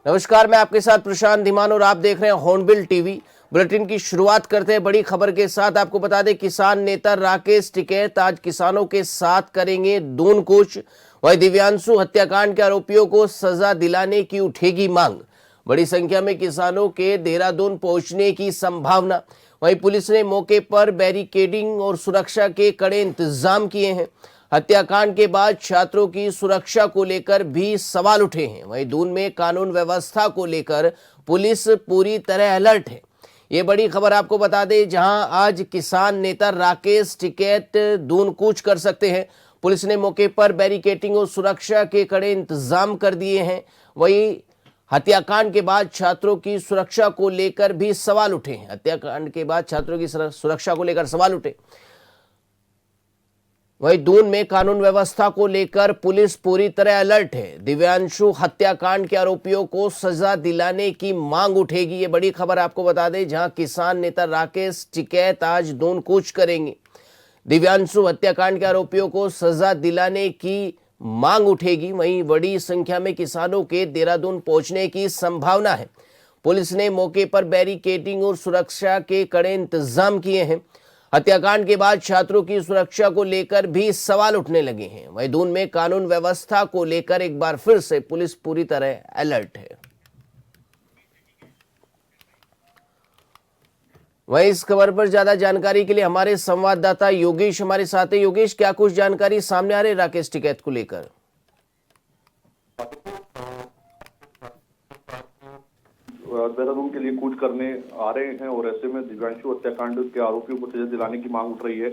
नमस्कार, मैं आपके साथ प्रशांत धीमान और आप देख रहे हैं हॉर्नबिल टीवी। बुलेटिन की शुरुआत करते हैं बड़ी खबर के साथ। आपको बता दें, किसान नेता राकेश टिकैत आज किसानों के साथ करेंगे दून कूच। वहीं दिव्यांशु हत्याकांड के आरोपियों को सजा दिलाने की उठेगी मांग। बड़ी संख्या में किसानों के देहरादून पहुंचने की संभावना। वहीं पुलिस ने मौके पर बैरिकेडिंग और सुरक्षा के कड़े इंतजाम किए हैं। हत्याकांड के बाद छात्रों की सुरक्षा को लेकर भी सवाल उठे हैं। वहीं दून में कानून व्यवस्था को लेकर पुलिस पूरी तरह अलर्ट है। ये बड़ी खबर आपको बता दें, जहां आज किसान नेता राकेश टिकैत दून कूच कर सकते हैं। पुलिस ने मौके पर बैरिकेडिंग और सुरक्षा के कड़े इंतजाम कर दिए हैं। वहीं हत्याकांड के बाद छात्रों की सुरक्षा को लेकर भी सवाल उठे हैं। हत्याकांड के बाद छात्रों की सुरक्षा को लेकर सवाल उठे। वहीं दून में कानून व्यवस्था को लेकर पुलिस पूरी तरह अलर्ट है। दिव्यांशु हत्याकांड के आरोपियों को सजा दिलाने की मांग उठेगी। ये बड़ी खबर आपको बता दें, जहां किसान नेता राकेश टिकैत आज दून कूच करेंगे। दिव्यांशु हत्याकांड के आरोपियों को सजा दिलाने की मांग उठेगी। वहीं बड़ी संख्या में किसानों के देहरादून पहुंचने की संभावना है। पुलिस ने मौके पर बैरिकेडिंग और सुरक्षा के कड़े इंतजाम किए हैं। हत्याकांड के बाद छात्रों की सुरक्षा को लेकर भी सवाल उठने लगे हैं। वहीं दून में कानून व्यवस्था को लेकर एक बार फिर से पुलिस पूरी तरह अलर्ट है। वहीं इस खबर पर ज्यादा जानकारी के लिए हमारे संवाददाता योगेश हमारे साथ है। योगेश, क्या कुछ जानकारी सामने आ रही है राकेश टिकैत को लेकर? देहरादून के लिए कूच करने आ रहे हैं और ऐसे में दिव्यांशु हत्याकांड के आरोपियों को सजा दिलाने की मांग उठ रही है।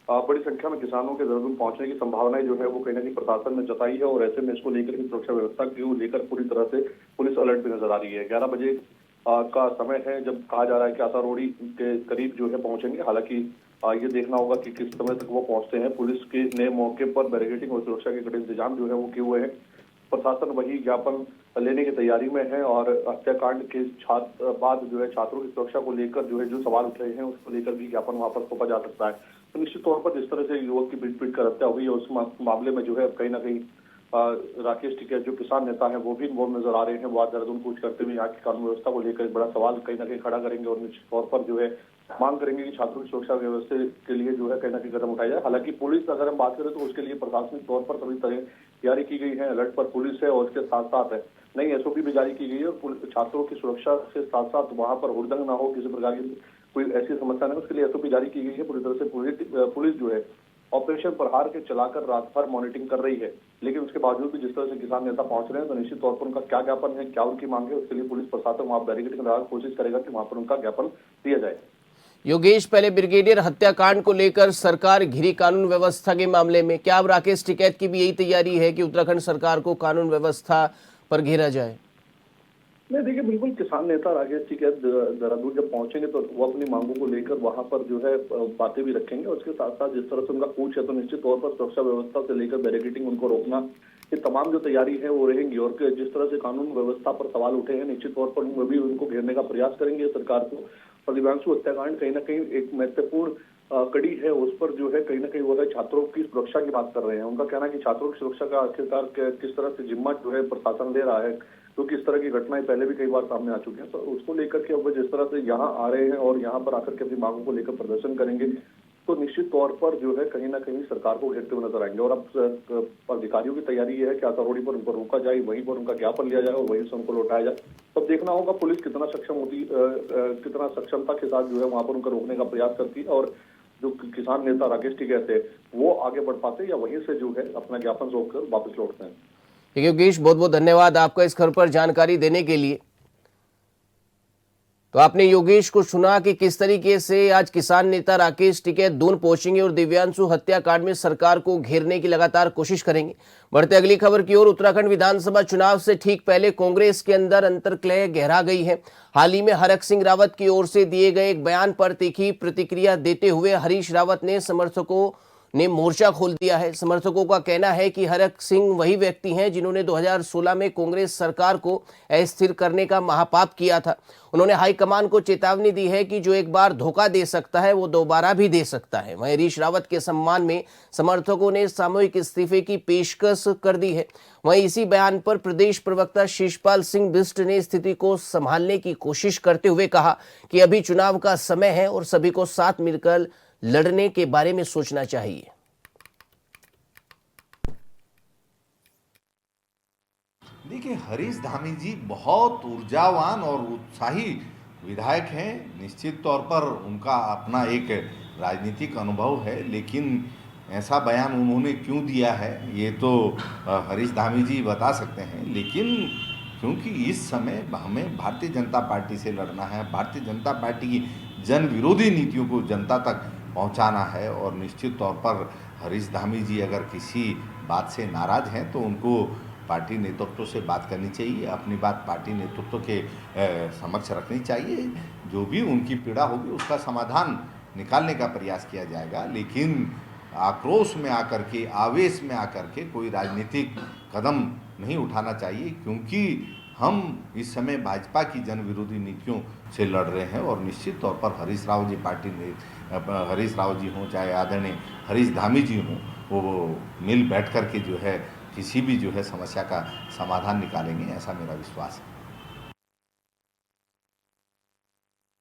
बड़ी संख्या में किसानों के देहरादून पहुंचने की संभावनाएं जो है वो कहीं ना कहीं प्रशासन ने जताई है और ऐसे में इसको लेकर की सुरक्षा व्यवस्था को लेकर पूरी तरह से पुलिस अलर्ट पे नजर आ रही है। 11 बजे का समय है जब कहा जा रहा है कि आसारोड़ी के करीब जो है पहुंचेंगे। हालांकि ये देखना होगा कि किस समय तक वो पहुंचते हैं। पुलिस के ने मौके पर बैरिकेडिंग और सुरक्षा के कड़े इंतजाम जो है वो किए हुए हैं। प्रशासन वही ज्ञापन लेने की तैयारी में है और हत्याकांड के बाद जो है छात्रों की सुरक्षा को लेकर जो सवाल उठ रहे हैं उसको लेकर भी ज्ञापन वहां पर सौंपा जा सकता है। तो निश्चित तौर पर जिस तरह से युवक की पीट कर हत्या हुई है उस मामले में जो है कहीं ना कहीं राकेश टिकैत जो किसान नेता है वो भी इन्वॉल्व नजर आ रहे हैं। वो आज देहरादून कूच करते हुए यहाँ की कानून व्यवस्था को लेकर एक बड़ा सवाल कहीं ना कहीं खड़ा करेंगे और निश्चित तौर पर जो है मांग करेंगे कि छात्रों की सुरक्षा व्यवस्था के लिए जो है कहीं ना कहीं कदम उठाया जाए। हालांकि पुलिस अगर हम बात करें तो उसके लिए प्रशासनिक तौर पर सभी तरह तैयारी की गई है। अलर्ट पर पुलिस है और उसके साथ साथ है नई एसओपी भी जारी की गई है और छात्रों की सुरक्षा के साथ साथ वहां पर हुड़दंग ना हो, किसी प्रकार की कोई ऐसी समस्या नहीं, उसके लिए एसओपी जारी की गई है। पूरी तरह से पुलिस जो है ऑपरेशन प्रहार के चलाकर रात भर मॉनिटरिंग कर रही है। लेकिन उसके बावजूद भी जिस तरह से किसान नेता पहुंच रहे हैं तो निश्चित तौर पर उनका क्या ज्ञापन है, क्या उनकी मांग है, उसके लिए पुलिस प्रशासन वहां बैरिकेडिंग लगाकर कोशिश करेगा कि वहां पर उनका ज्ञापन दिया जाए। योगेश, पहले ब्रिगेडियर हत्याकांड को लेकर सरकार घिरी कानून व्यवस्था के मामले में, क्या अब राकेश टिकैत की भी यही तैयारी है कि उत्तराखंड सरकार को कानून व्यवस्था पर घेरा जाए? नहीं, देखिए बिल्कुल किसान नेता राकेश टिकैत देहरादून जब पहुंचेंगे तो वो अपनी मांगों को लेकर वहां पर जो है बातें भी रखेंगे। उसके साथ साथ जिस तरह से उनका कूच है तो निश्चित तौर पर सुरक्षा व्यवस्था से लेकर बैरिकेडिंग, उनको रोकना, ये तमाम जो तैयारी है वो रहेंगी। और जिस तरह से कानून व्यवस्था पर सवाल उठे हैं निश्चित तौर पर वो भी उनको घेरने का प्रयास करेंगे सरकार को। और दिव्यांशु हत्याकांड कहीं ना कहीं एक महत्वपूर्ण कड़ी है, उस पर जो है कहीं ना कहीं वो है छात्रों की सुरक्षा की बात कर रहे हैं। उनका कहना है कि छात्रों की सुरक्षा का आखिरकार किस तरह से जिम्मा जो है प्रशासन ले रहा है, क्योंकि इस तरह की घटनाएं पहले भी कई बार सामने आ चुकी हैं। तो उसको लेकर के अब जिस तरह से यहाँ आ रहे हैं और यहाँ पर आकर के अपनी मांगों को लेकर प्रदर्शन करेंगे तो निश्चित तौर पर जो है कहीं ना कहीं सरकार को घेरते हुए नजर आएंगे। और अब अधिकारियों की तैयारी ये है कि आसारोड़ी पर उनको रोका जाए, वहीं पर उनका ज्ञापन लिया जाए और वहीं से उनको लौटाया जाए। तब देखना होगा पुलिस कितना कितना सक्षमता के साथ जो है वहां पर उनका रोकने का प्रयास करती है और जो किसान नेता राकेश टिकैत है वो आगे बढ़ पाते या वहीं से जो है अपना ज्ञापन सौंप कर वापस लौटते हैं। योगेश, बहुत बहुत धन्यवाद आपका इस खबर पर जानकारी देने के लिए। तो आपने योगेश को सुना कि किस तरीके से आज किसान नेता राकेश टिकैत दून पहुंचेंगे और दिव्यांशु हत्याकांड में सरकार को घेरने की लगातार कोशिश करेंगे। बढ़ते अगली खबर की ओर। उत्तराखंड विधानसभा चुनाव से ठीक पहले कांग्रेस के अंदर अंतर्कलह गहरा गई है। हाल ही में हरक सिंह रावत की ओर से दिए गए एक बयान पर तीखी प्रतिक्रिया देते हुए हरीश रावत ने समर्थकों ने मोर्चा खोल दिया है। समर्थकों का कहना है कि हरक सिंह वही व्यक्ति हैं जिन्होंने 2016 में कांग्रेस सरकार को अस्थिर करने का महापाप किया था। उन्होंने हाईकमान को चेतावनी दी है कि जो एक बार धोखा दे सकता है वो दोबारा भी दे सकता है। वहीं हरीश रावत के सम्मान में समर्थकों ने सामूहिक इस्तीफे की पेशकश कर दी है। वहीं इसी बयान पर प्रदेश प्रवक्ता शिषपाल सिंह बिष्ट ने स्थिति को संभालने की कोशिश करते हुए कहा कि अभी चुनाव का समय है और सभी को साथ मिलकर लड़ने के बारे में सोचना चाहिए। देखिए, हरीश धामी जी बहुत ऊर्जावान और उत्साही विधायक हैं। निश्चित तौर पर उनका अपना एक राजनीतिक अनुभव है, लेकिन ऐसा बयान उन्होंने क्यों दिया है ये तो हरीश धामी जी बता सकते हैं। लेकिन क्योंकि इस समय हमें भारतीय जनता पार्टी से लड़ना है, भारतीय जनता पार्टी की जन विरोधी नीतियों को जनता तक पहुंचाना है, और निश्चित तौर पर हरीश धामी जी अगर किसी बात से नाराज़ हैं तो उनको पार्टी नेतृत्व से बात करनी चाहिए, अपनी बात पार्टी नेतृत्व के समक्ष रखनी चाहिए। जो भी उनकी पीड़ा होगी उसका समाधान निकालने का प्रयास किया जाएगा। लेकिन आक्रोश में आकर के, आवेश में आकर के कोई राजनीतिक कदम नहीं उठाना चाहिए, क्योंकि हम इस समय भाजपा की जन विरोधी नीतियों से लड़ रहे हैं। और निश्चित तौर पर हरीश रावत जी पार्टी ने, हरीश रावत जी हों चाहे आदरणीय हरीश धामी जी हों, वो मिल बैठ कर के जो है किसी भी जो है समस्या का समाधान निकालेंगे, ऐसा मेरा विश्वास है।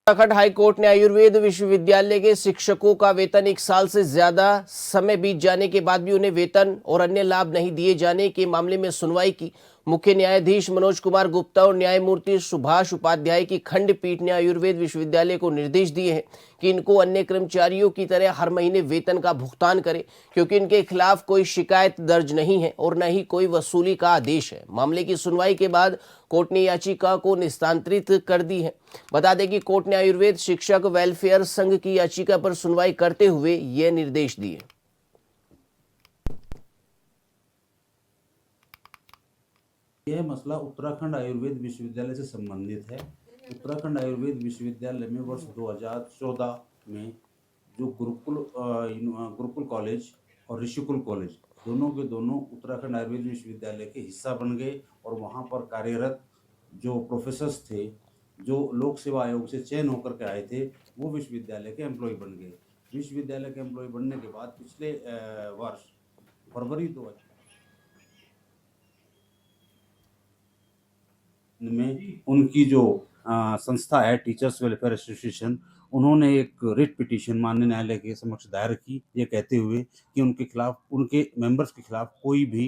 उत्तराखंड हाईकोर्ट ने आयुर्वेद विश्वविद्यालय के शिक्षकों का वेतन 1 साल से ज्यादा समय बीत जाने के बाद भी उन्हें वेतन और अन्य लाभ नहीं दिए जाने के मामले में सुनवाई की। मुख्य न्यायाधीश मनोज कुमार गुप्ता और न्यायमूर्ति सुभाष उपाध्याय की खंडपीठ ने आयुर्वेद विश्वविद्यालय को निर्देश दिए हैं कि इनको अन्य कर्मचारियों की तरह हर महीने वेतन का भुगतान करे, क्योंकि इनके खिलाफ कोई शिकायत दर्ज नहीं है और न ही कोई वसूली का आदेश है। मामले की सुनवाई के बाद कोर्ट ने याचिका को निस्तारित कर दी है। बता दें कि कोर्ट ने आयुर्वेद शिक्षक वेलफेयर संघ की याचिका पर सुनवाई करते हुए ये निर्देश दिए। यह मसला उत्तराखंड आयुर्वेद विश्वविद्यालय से संबंधित है। उत्तराखंड आयुर्वेद विश्वविद्यालय में वर्ष 2014 में जो गुरुकुल कॉलेज और ऋषिकुल कॉलेज दोनों के दोनों उत्तराखंड आयुर्वेद विश्वविद्यालय के हिस्सा बन गए, और वहाँ पर कार्यरत जो प्रोफेसर्स थे, जो लोक सेवा आयोग से चयन होकर के आए थे, वो विश्वविद्यालय के एम्प्लॉय बन गए। विश्वविद्यालय के एम्प्लॉय बनने के बाद पिछले वर्ष फरवरी 2000 में उनकी जो संस्था है टीचर्स वेलफेयर एसोसिएशन, उन्होंने एक रिट पिटीशन माननीय न्यायालय के समक्ष दायर की, ये कहते हुए कि उनके खिलाफ, उनके मेंबर्स के खिलाफ कोई भी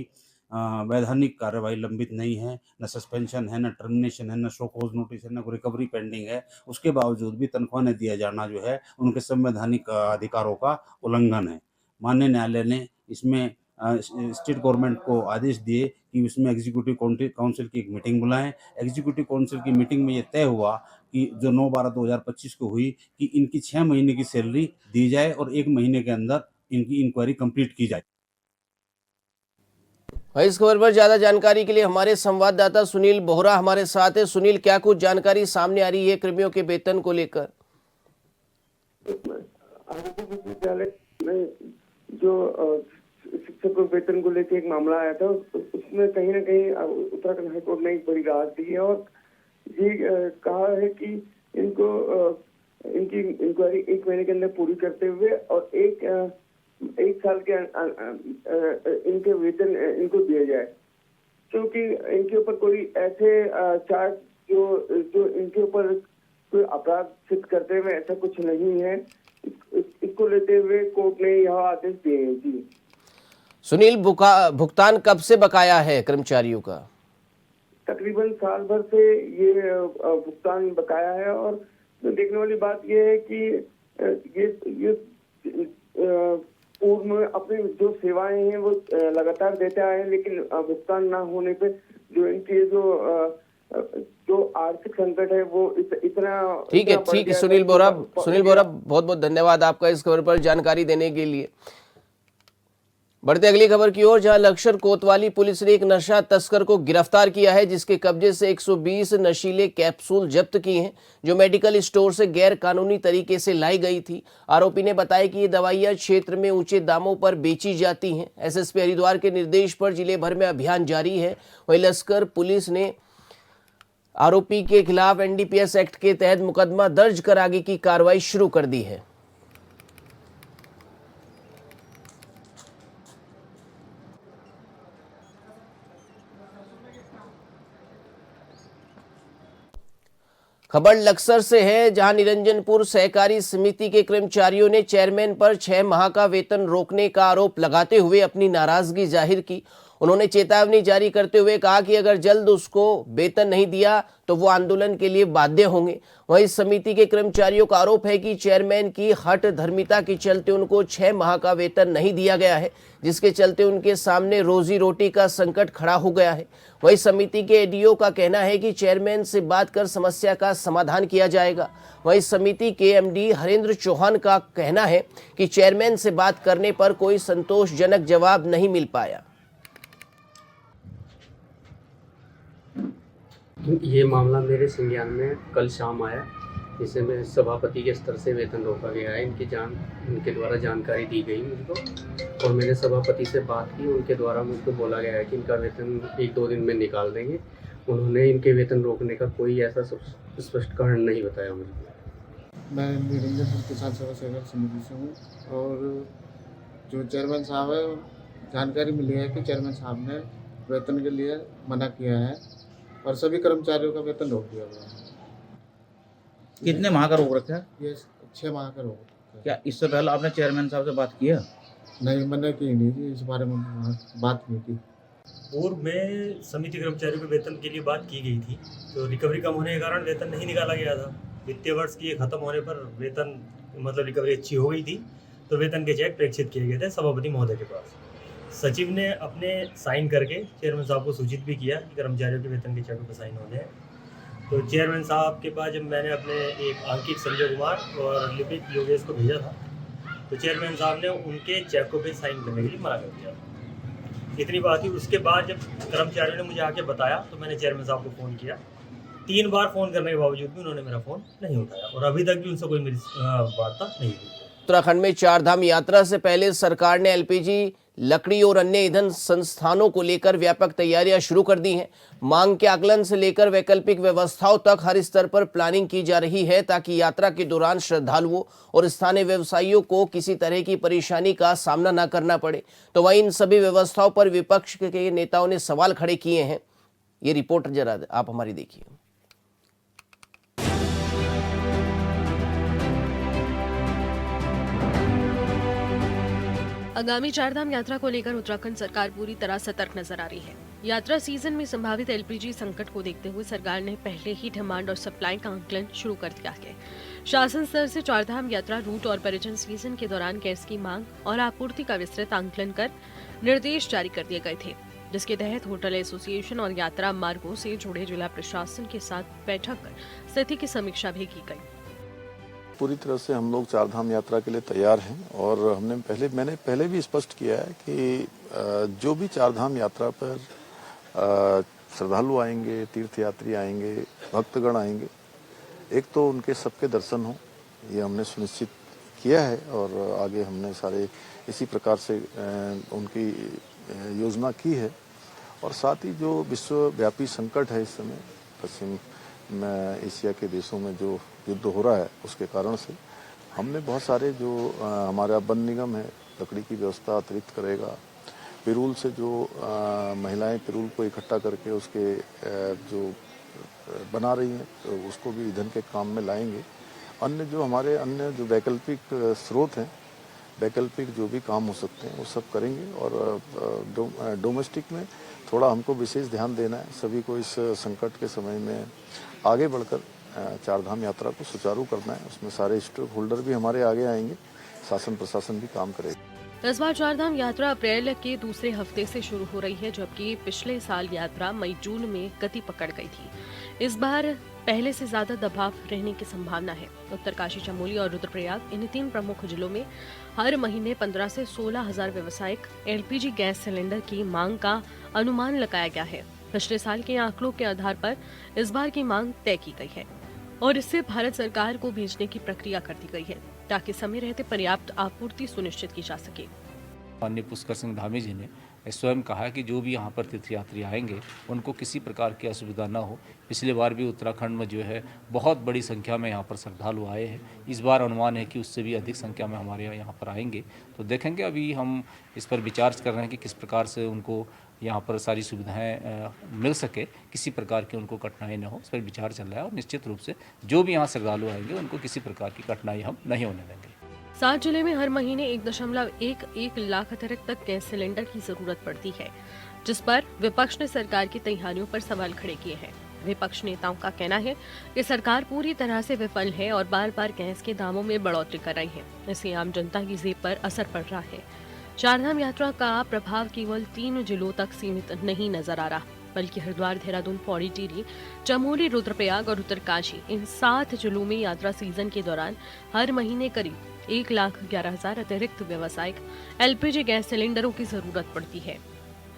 वैधानिक कार्रवाई लंबित नहीं है, न सस्पेंशन है, न टर्मिनेशन है, न शो कॉज नोटिस है, न कोई रिकवरी पेंडिंग है। उसके बावजूद भी तनख्वाह न दिया जाना जो है उनके संवैधानिक अधिकारों का उल्लंघन है। माननीय न्यायालय ने इसमें स्टेट गवर्नमेंट को आदेश दिए कि उसमें एग्जीक्यूटिव काउंसिल की एक मीटिंग बुलाएं। एग्जीक्यूटिव काउंसिल की मीटिंग में ये तय हुआ कि जो 9/12/2025 को हुई कि इनकी 6 महीने की सैलरी दी जाए और 1 महीने के अंदर इनकी इंक्वायरी कंप्लीट की जाए। इस खबर पर ज्यादा जानकारी के लिए हमारे संवाददाता सुनील बोहरा हमारे साथ है। सुनील, क्या कुछ जानकारी सामने आ रही है कर्मियों के वेतन को लेकर? विश्वविद्यालय में जो शिक्षकों के वेतन को लेकर एक मामला आया था, उसमें कहीं ना कहीं उत्तराखंड हाईकोर्ट ने एक बड़ी राहत दी है और ये कहा है कि इनको इनकी इंक्वायरी 1 महीने के अंदर पूरी करते हुए और एक साल के इनके वेतन इनको दिया जाए, क्योंकि इनके ऊपर कोई ऐसे चार्ज जो इनके ऊपर कोई अपराध सिद्ध करते हुए ऐसा कुछ नहीं है। इसको लेते हुए कोर्ट ने यह आदेश दिए हैं। जी सुनील, भुगतान कब से बकाया है कर्मचारियों का? तकरीबन साल भर से ये भुगतान बकाया है, और देखने वाली बात ये है कि ये पूर्व में अपनी जो सेवाएं हैं वो लगातार देते आए हैं, लेकिन भुगतान ना होने पे जो इनके जो आर्थिक संकट है वो इतना ठीक है सुनील बोहरा, बहुत बहुत धन्यवाद आपका इस खबर पर जानकारी देने के लिए। बढ़ते अगली खबर की ओर, जहां लक्सर कोतवाली पुलिस ने एक नशा तस्कर को गिरफ्तार किया है, जिसके कब्जे से 120 नशीले कैप्सूल जब्त किए हैं, जो मेडिकल स्टोर से गैर कानूनी तरीके से लाई गई थी। आरोपी ने बताया कि ये दवाइयां क्षेत्र में ऊंचे दामों पर बेची जाती हैं। एसएसपी हरिद्वार के निर्देश पर जिले भर में अभियान जारी है। वहीं लश्कर पुलिस ने आरोपी के खिलाफ एनडीपीएस एक्ट के तहत मुकदमा दर्ज कर आगे की कार्रवाई शुरू कर दी है। खबर लक्सर से है, जहां निरंजनपुर सहकारी समिति के कर्मचारियों ने चेयरमैन पर 6 माह का वेतन रोकने का आरोप लगाते हुए अपनी नाराजगी जाहिर की। उन्होंने चेतावनी जारी करते हुए कहा कि अगर जल्द उसको वेतन नहीं दिया तो वो आंदोलन के लिए बाध्य होंगे। वहीं समिति के कर्मचारियों का आरोप है कि चेयरमैन की हठ धर्मिता के चलते उनको 6 माह का वेतन नहीं दिया गया है, जिसके चलते उनके सामने रोजी रोटी का संकट खड़ा हो गया है। वहीं समिति के एडीओ का कहना है कि चेयरमैन से बात कर समस्या का समाधान किया जाएगा। वहीं समिति के एमडी हरेंद्र चौहान का कहना है कि चेयरमैन से बात करने पर कोई संतोषजनक जवाब नहीं मिल पाया। ये मामला मेरे संज्ञान में कल शाम आया, जिसे मैं सभापति के स्तर से वेतन रोका गया है। इनके द्वारा जानकारी दी गई मुझको और मैंने सभापति से बात की। उनके द्वारा मुझको बोला गया है कि इनका वेतन 1-2 दिन में निकाल देंगे। उन्होंने इनके वेतन रोकने का कोई ऐसा स्पष्ट कारण नहीं बताया मुझको। मैं निरंजनपुर किसान सेवा सहकारी समिति से हूँ और जो चेयरमैन साहब है, जानकारी मिली है कि चेयरमैन साहब ने वेतन के लिए मना किया है और सभी कर्मचारियों का वेतन रोक दिया गया है। कितने माह का रोक रखा है? ये 6 माह का रोक रखा है। क्या इससे पहले आपने चेयरमैन साहब से बात किया? नहीं, मैंने की नहीं थी, इस बारे में बात नहीं की। पूर्व में समिति कर्मचारियों के वेतन के लिए बात की गई थी, तो रिकवरी कम होने के कारण वेतन नहीं निकाला गया था। वित्तीय वर्ष की खत्म होने पर वेतन मतलब रिकवरी अच्छी हो गई थी, तो वेतन के चेक प्रेषित किए गए थे सभापति महोदय के पास। सचिव ने अपने साइन करके चेयरमैन साहब को सूचित भी किया कि कर्मचारियों के वेतन के चेकों पर साइन हो जाए। तो चेयरमैन साहब के पास जब मैंने अपने एक अंकित संजय कुमार और लिपिक योगेश को भेजा था, तो चेयरमैन साहब ने उनके चेकों पे साइन करने के लिए मना कर दिया। इतनी बात ही। उसके बाद जब कर्मचारियों ने मुझे आके बताया तो मैंने चेयरमैन साहब को फ़ोन किया। 3 बार फ़ोन करने के बावजूद भी उन्होंने मेरा फ़ोन नहीं उठाया और अभी तक भी उनसे कोई मेरी वार्ता नहीं हुई। उत्तराखंड में 4 धाम यात्रा से पहले सरकार ने एलपीजी, लकड़ी और अन्य ईंधन संस्थानों को लेकर व्यापक तैयारियां शुरू कर दी हैं। मांग के आकलन से लेकर वैकल्पिक व्यवस्थाओं तक हर स्तर पर प्लानिंग की जा रही है, ताकि यात्रा के दौरान श्रद्धालुओं और स्थानीय व्यवसायियों को किसी तरह की परेशानी का सामना न करना पड़े। तो वहीं इन सभी व्यवस्थाओं पर विपक्ष के नेताओं ने सवाल खड़े किए हैं। ये रिपोर्ट जरा आप हमारी देखिए। आगामी 4 धाम यात्रा को लेकर उत्तराखंड सरकार पूरी तरह सतर्क नजर आ रही है। यात्रा सीजन में संभावित एलपीजी संकट को देखते हुए सरकार ने पहले ही डिमांड और सप्लाई का आंकलन शुरू कर दिया है। शासन स्तर से 4 धाम यात्रा रूट और पर्यटन सीजन के दौरान गैस की मांग और आपूर्ति का विस्तृत आंकलन कर निर्देश जारी कर दिए गए थे, जिसके तहत होटल एसोसिएशन और यात्रा मार्गों से जुड़े जिला प्रशासन के साथ बैठक कर स्थिति की समीक्षा भी की गई। पूरी तरह से हम लोग 4 धाम यात्रा के लिए तैयार हैं और मैंने पहले भी स्पष्ट किया है कि जो भी 4 धाम यात्रा पर श्रद्धालु आएंगे, तीर्थयात्री आएंगे, भक्तगण आएंगे, एक तो उनके सबके दर्शन हो, ये हमने सुनिश्चित किया है और आगे हमने सारे इसी प्रकार से उनकी योजना की है। और साथ ही जो विश्वव्यापी संकट है इस समय पश्चिम एशिया के देशों में जो युद्ध हो रहा है, उसके कारण से हमने बहुत सारे जो हमारा वन निगम है लकड़ी की व्यवस्था अतिरिक्त करेगा। पिरूल से जो महिलाएं पिरूल को इकट्ठा करके उसके जो बना रही हैं तो उसको भी ईंधन के काम में लाएंगे। अन्य जो वैकल्पिक स्रोत हैं, वैकल्पिक जो भी काम हो सकते हैं वो सब करेंगे। और डोमेस्टिक में थोड़ा हमको विशेष ध्यान देना है, सभी को इस संकट के समय में आगे बढ़कर 4 धाम यात्रा को सुचारू करना है। उसमें सारे स्टेक होल्डर भी हमारे आगे आएंगे, शासन प्रशासन भी काम करेगा। इस बार चारधाम यात्रा अप्रैल के दूसरे हफ्ते से शुरू हो रही है, जबकि पिछले साल यात्रा मई जून में गति पकड़ गई थी। इस बार पहले से ज्यादा दबाव रहने की संभावना है। उत्तरकाशी, चमोली और रुद्रप्रयाग, इन 3 प्रमुख जिलों में हर महीने 15 से 16 हजार व्यावसायिक एलपीजी गैस सिलेंडर की मांग का अनुमान लगाया गया है। पिछले साल के आंकड़ों के आधार पर इस बार की मांग तय की गई है और इससे भारत सरकार को भेजने की प्रक्रिया कर दी गई है, ताकि समय रहते पर्याप्त आपूर्ति सुनिश्चित की जा सके। माननीय पुष्कर सिंह धामी जी ने स्वयं कहा कि जो भी यहाँ पर तीर्थयात्री आएंगे उनको किसी प्रकार की असुविधा न हो। पिछली बार भी उत्तराखंड में जो है बहुत बड़ी संख्या में यहाँ पर श्रद्धालु आए हैं। इस बार अनुमान है कि उससे भी अधिक संख्या में हमारे यहाँ पर आएंगे। तो देखेंगे, अभी हम इस पर विचार कर रहे हैं कि किस प्रकार से उनको यहाँ पर सारी सुविधाएं मिल सके, किसी प्रकार की उनको कठिनाई न हो, इस पर विचार चल रहा है। और निश्चित रूप से जो भी यहाँ श्रद्धालु आएंगे उनको किसी प्रकार की कठिनाई हम नहीं होने देंगे। 7 जिले में हर महीने 1.11 लाख अतिरिक्त गैस सिलेंडर की जरूरत पड़ती है, जिस पर विपक्ष ने सरकार की तैयारियों पर सवाल खड़े किए हैं। विपक्ष नेताओं का कहना है कि सरकार पूरी तरह से विफल है और बार बार गैस के दामों में बढ़ोतरी कर रही है। इससे आम जनता की जेब पर असर पड़ रहा है। चारधाम यात्रा का प्रभाव केवल 3 जिलों तक सीमित नहीं नजर आ रहा, बल्कि हरिद्वार, देहरादून, पौड़ी, टिहरी, चमोली, रुद्रप्रयाग और उत्तरकाशी, इन 7 जिलों में यात्रा सीजन के दौरान हर महीने करीब 1,11,000 अतिरिक्त व्यावसायिक एलपीजी गैस सिलेंडरों की जरूरत पड़ती है।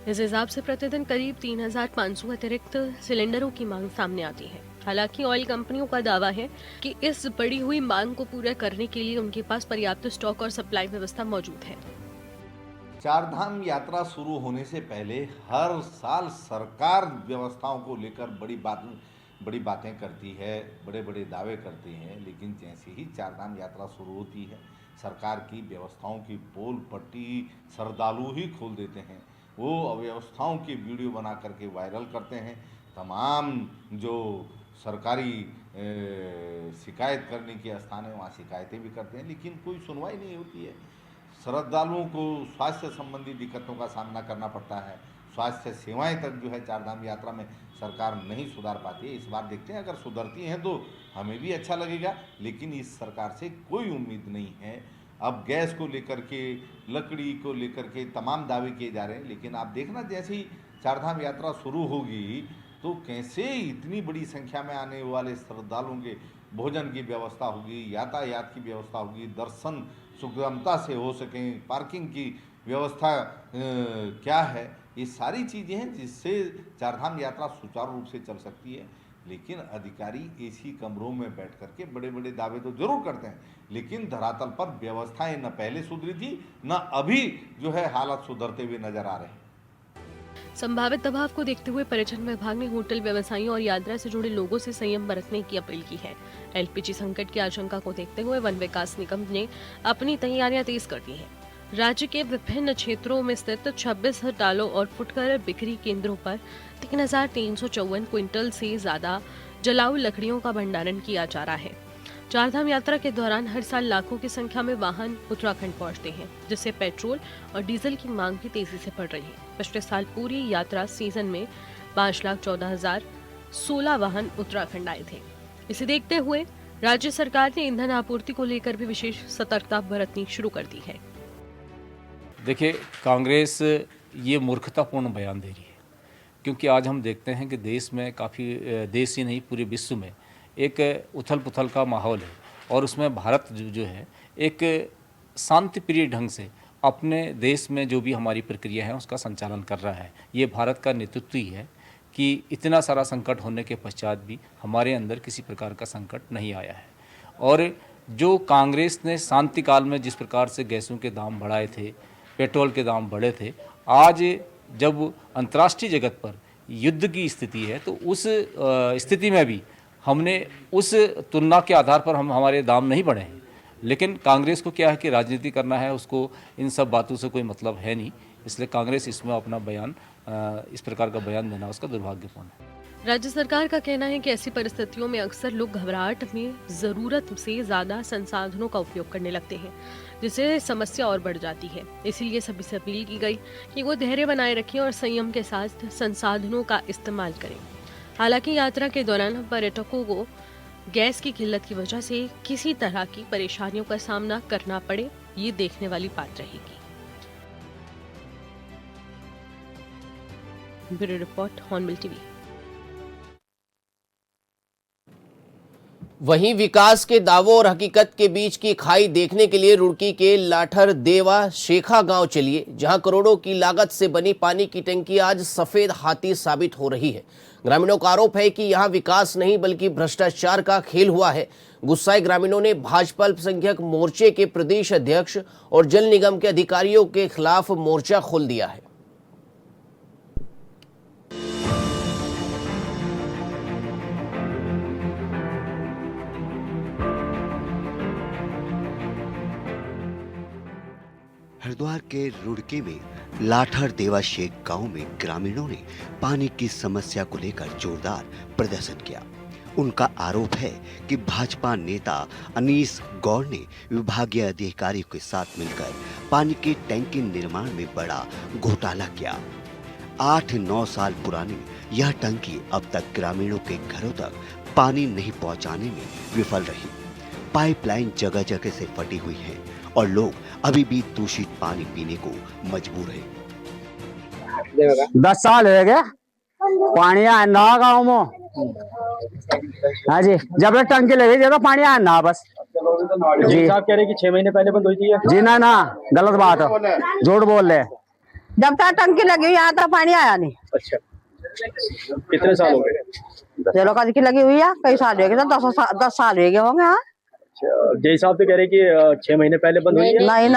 इस हिसाब से प्रतिदिन करीब 3,500 अतिरिक्त सिलेंडरों की मांग सामने आती है। हालांकि ऑयल कंपनियों का दावा है कि इस बढ़ी हुई मांग को पूरा करने के लिए उनके पास पर्याप्त स्टॉक और सप्लाई व्यवस्था मौजूद है। चारधाम यात्रा शुरू होने से पहले हर साल सरकार व्यवस्थाओं को लेकर बड़ी बातें करती है, बड़े बड़े दावे करती हैं, लेकिन जैसे ही चारधाम यात्रा शुरू होती है सरकार की व्यवस्थाओं की पोल पट्टी श्रद्धालु ही खोल देते हैं। वो अव्यवस्थाओं की वीडियो बना करके वायरल करते हैं। तमाम जो सरकारी शिकायत करने के स्थान है वहाँ शिकायतें भी करते हैं, लेकिन कोई सुनवाई नहीं होती है। श्रद्धालुओं को स्वास्थ्य संबंधी दिक्कतों का सामना करना पड़ता है। स्वास्थ्य सेवाएं तक जो है चारधाम यात्रा में सरकार नहीं सुधार पाती है। इस बार देखते हैं, अगर सुधरती हैं तो हमें भी अच्छा लगेगा, लेकिन इस सरकार से कोई उम्मीद नहीं है। अब गैस को लेकर के, लकड़ी को लेकर के तमाम दावे किए जा रहे हैं, लेकिन आप देखना जैसे ही चारधाम यात्रा शुरू होगी तो कैसे इतनी बड़ी संख्या में आने वाले श्रद्धालुओं के भोजन की व्यवस्था होगी, यातायात की व्यवस्था होगी, दर्शन सुगमता से हो सकें, पार्किंग की व्यवस्था क्या है, ये सारी चीज़ें हैं जिससे चारधाम यात्रा सुचारू रूप से चल सकती है। लेकिन अधिकारी एसी कमरों में बैठ करके बड़े बड़े दावे तो जरूर करते हैं, लेकिन धरातल पर व्यवस्थाएं न पहले सुधरी थी न अभी जो है हालात सुधरते हुए नजर आ रहे हैं। संभावित दबाव को देखते हुए पर्यटन विभाग ने होटल व्यवसायियों और यात्रा से जुड़े लोगों से संयम बरतने की अपील की है। एलपीजी संकट की आशंका को देखते हुए वन विकास निगम ने अपनी तैयारियां तेज कर दी हैं। राज्य के विभिन्न क्षेत्रों में स्थित 26 हड़तालों और फुटकर बिक्री केंद्रों पर 3,354 क्विंटल से ज्यादा जलाऊ लकड़ियों का भंडारण किया जा रहा है। चारधाम यात्रा के दौरान हर साल लाखों की संख्या में वाहन उत्तराखंड पहुंचते हैं, जिससे पेट्रोल और डीजल की मांग भी तेजी से बढ़ रही है। पिछले साल पूरी यात्रा सीजन में 5,14,016 वाहन उत्तराखंड आए थे। इसे देखते हुए राज्य सरकार ने ईंधन आपूर्ति को लेकर भी विशेष सतर्कता बरतनी शुरू कर दी है। देखिए, कांग्रेस ये मूर्खतापूर्ण बयान दे रही है, क्योंकि आज हम देखते हैं कि देश में काफ़ी, देश ही नहीं पूरे विश्व में एक उथल पुथल का माहौल है और उसमें भारत जो है एक शांति प्रिय ढंग से अपने देश में जो भी हमारी प्रक्रिया है उसका संचालन कर रहा है। ये भारत का नेतृत्व ही है कि इतना सारा संकट होने के पश्चात भी हमारे अंदर किसी प्रकार का संकट नहीं आया है। और जो कांग्रेस ने शांति काल में जिस प्रकार से गैसों के दाम बढ़ाए थे, पेट्रोल के दाम बढ़े थे, आज जब अंतर्राष्ट्रीय जगत पर युद्ध की स्थिति है तो उस स्थिति में भी हमने उस तुलना के आधार पर हमारे दाम नहीं बढ़े हैं। लेकिन कांग्रेस को क्या है कि राजनीति करना है, उसको इन सब बातों से कोई मतलब है नहीं, इसलिए कांग्रेस इसमें अपना बयान, इस प्रकार का बयान देना उसका दुर्भाग्यपूर्ण है। राज्य सरकार का कहना है कि ऐसी परिस्थितियों में अक्सर लोग घबराहट में जरूरत से ज्यादा संसाधनों का उपयोग करने लगते हैं, जिससे समस्या और बढ़ जाती है। इसीलिए सभी से अपील की गई कि वो धैर्य बनाए रखें और संयम के साथ संसाधनों का इस्तेमाल करें। हालांकि यात्रा के दौरान पर्यटकों को गैस की किल्लत की वजह से किसी तरह की परेशानियों का सामना करना पड़े, ये देखने वाली बात रहेगी। Bureau report hornbill TV. वहीं विकास के दावों और हकीकत के बीच की खाई देखने के लिए रुड़की के लाठर देवा शेखा गांव चलिए, जहां करोड़ों की लागत से बनी पानी की टंकी आज सफेद हाथी साबित हो रही है। ग्रामीणों का आरोप है कि यहां विकास नहीं बल्कि भ्रष्टाचार का खेल हुआ है। गुस्साए ग्रामीणों ने भाजपा अल्पसंख्यक मोर्चे के प्रदेश अध्यक्ष और जल निगम के अधिकारियों के खिलाफ मोर्चा खोल दिया है। हरिद्वार के रुड़की में लाठर देवा शेख गांव में ग्रामीणों ने पानी की समस्या को लेकर जोरदार प्रदर्शन किया। उनका आरोप है कि भाजपा नेता अनीस गौड़ ने विभागीय अधिकारियों के साथ मिलकर पानी की टैंकी निर्माण में बड़ा घोटाला किया। 8-9 साल पुरानी यह टंकी अब तक ग्रामीणों के घरों तक पानी नहीं पहुंचाने में विफल रही। पाइपलाइन जगह जगह से फटी हुई है और लोग अभी भी दूषित पानी पीने को मजबूर हैं। 10 साल हो गए पानी आया ना गाँव में। हाँ जी, जब तक टंकी लगी जब तक पानी आया ना बस जी। साहब कह रहे कि 6 महीने पहले बंद हुई थी जी। ना गलत बात है, झूठ बोल रहे। जब तक टंकी लगी यहाँ तक पानी आया नहीं। अच्छा, कितने साल हो गए? ये लोग की लगी हुई है, कई साल हो गए, 10 साल हो गए होंगे। हाँ, जय साहब तो कह रहे कि 6 महीने पहले बंद हुई है। नहीं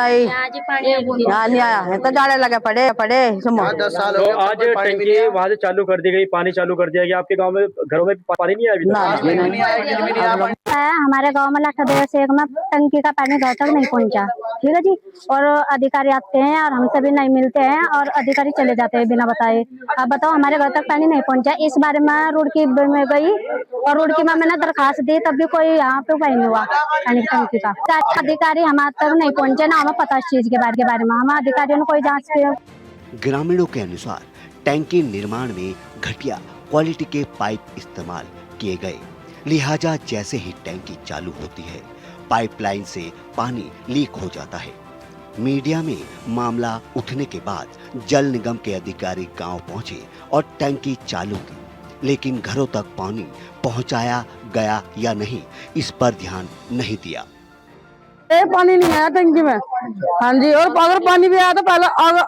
यहाँ नहीं आया है, तो जाने लगे पड़े 10 साल। तो आज टंकी वहाँ से चालू कर दी गई, पानी चालू कर दिया गया। आपके गांव में घरों में पानी नहीं आया अभी? हमारे गांव में लाठर देवा शेख में टंकी का पानी घर तक नहीं पहुंचा। ठीक है जी, और अधिकारी आते हैं और हमसे भी नहीं मिलते हैं और अधिकारी चले जाते हैं बिना बताए। अब बताओ, हमारे घर तक पानी नहीं पहुंचा। इस बारे में रुड़की में गई और रुड़की में मैंने दरखास्त दी, तब भी कोई यहाँ पे उपाय नहीं हुआ पानी की टंकी का। अधिकारी हमारे तक नहीं पहुंचे, ना हमें पता इस चीज के बारे में। हमारे अधिकारियों ने कोई जाँच की। ग्रामीणों के अनुसार टैंकी निर्माण में घटिया क्वालिटी के पाइप इस्तेमाल किए गए, लिहाजा जैसे ही टैंकी चालू होती है पाइपलाइन से पानी लीक हो जाता है। मीडिया में मामला उठने के बाद जल निगम के अधिकारी गांव पहुंचे और टैंकी चालू की, लेकिन घरों तक पानी पहुंचाया गया या नहीं, इस पर ध्यान नहीं दिया। पानी नहीं आया टंकी में। हाँ जी, और अगर पानी भी आया तो पहले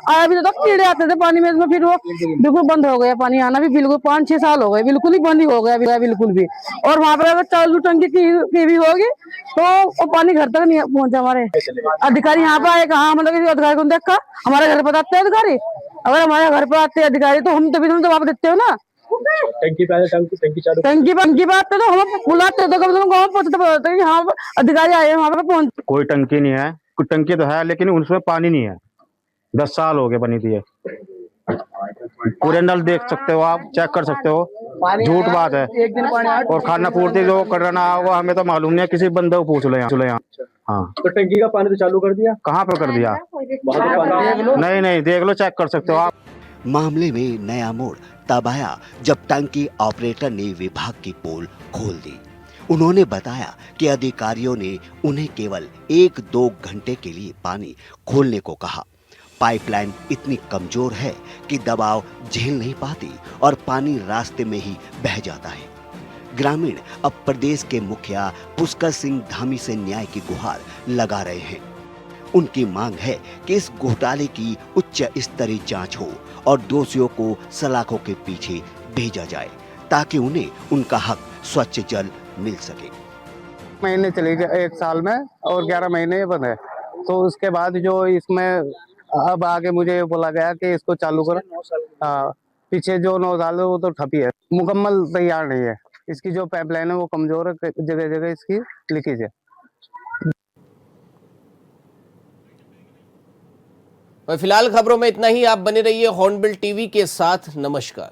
आया भी तो कीड़े आते थे पानी में, फिर वो बिल्कुल बंद हो गया पानी आना भी। बिल्कुल 5-6 साल हो गए, बिल्कुल ही बंद ही हो गया बिल्कुल भी। और वहाँ पर अगर चालू टंकी की भी होगी तो वो पानी घर तक नहीं पहुंचा। हमारे अधिकारी यहाँ पे आए, कहा मतलब अधिकारी को देखा, हमारे घर पर आते हैं अधिकारी। अगर हमारे घर पर आते हैं अधिकारी तो हम तभी तो वापस देते हो ना। टंकी चालू टंकी बात तो हम बुलाते तो कम से कम गाँव पहुँचते कि हाँ अधिकारी आए वहाँ पे पहुँच। कोई टंकी नहीं है, कोई टंकी तो है लेकिन उसमें पानी नहीं है। 10 साल हो गए बनी थी। पूरे नल देख सकते हो आप, चेक कर सकते हो, झूठ बात है। और खाना पूर्ति जो करना होगा हमें तो मालूम नहीं है, किसी बंदे को पूछ लो यहाँ। हाँ, तो टंकी का पानी तो चालू कर दिया? कहाँ पे कर दिया? नहीं देख लो, चेक कर सकते हो आप। मामले में नया मोड़ तब आया जब टंकी ऑपरेटर ने विभाग की पोल खोल दी। उन्होंने बताया कि अधिकारियों ने उन्हें केवल 1-2 घंटे के लिए पानी खोलने को कहा। पाइपलाइन इतनी कमजोर है कि दबाव झेल नहीं पाती और पानी रास्ते में ही बह जाता है। ग्रामीण अब प्रदेश के मुखिया पुष्कर सिंह धामी से न्याय की गुहार लगा रहे हैं। उनकी मांग है कि इस घोटाले की उच्च स्तरीय जांच हो और दोषियों को सलाखों के पीछे भेजा जाए ताकि उन्हें उनका हक स्वच्छ जल मिल सके। महीने चले गए 1 साल में और 11 महीने बंद है। तो उसके बाद जो इसमें अब आगे मुझे बोला गया कि इसको चालू करो। पीछे जो 9 साल है वो तो ठपी है, मुकम्मल तैयार नहीं है। इसकी जो पाइपलाइन है वो कमजोर है, जगह जगह इसकी लीकेज है। फिलहाल खबरों में इतना ही। आप बने रहिए हॉर्नबिल टीवी के साथ। नमस्कार।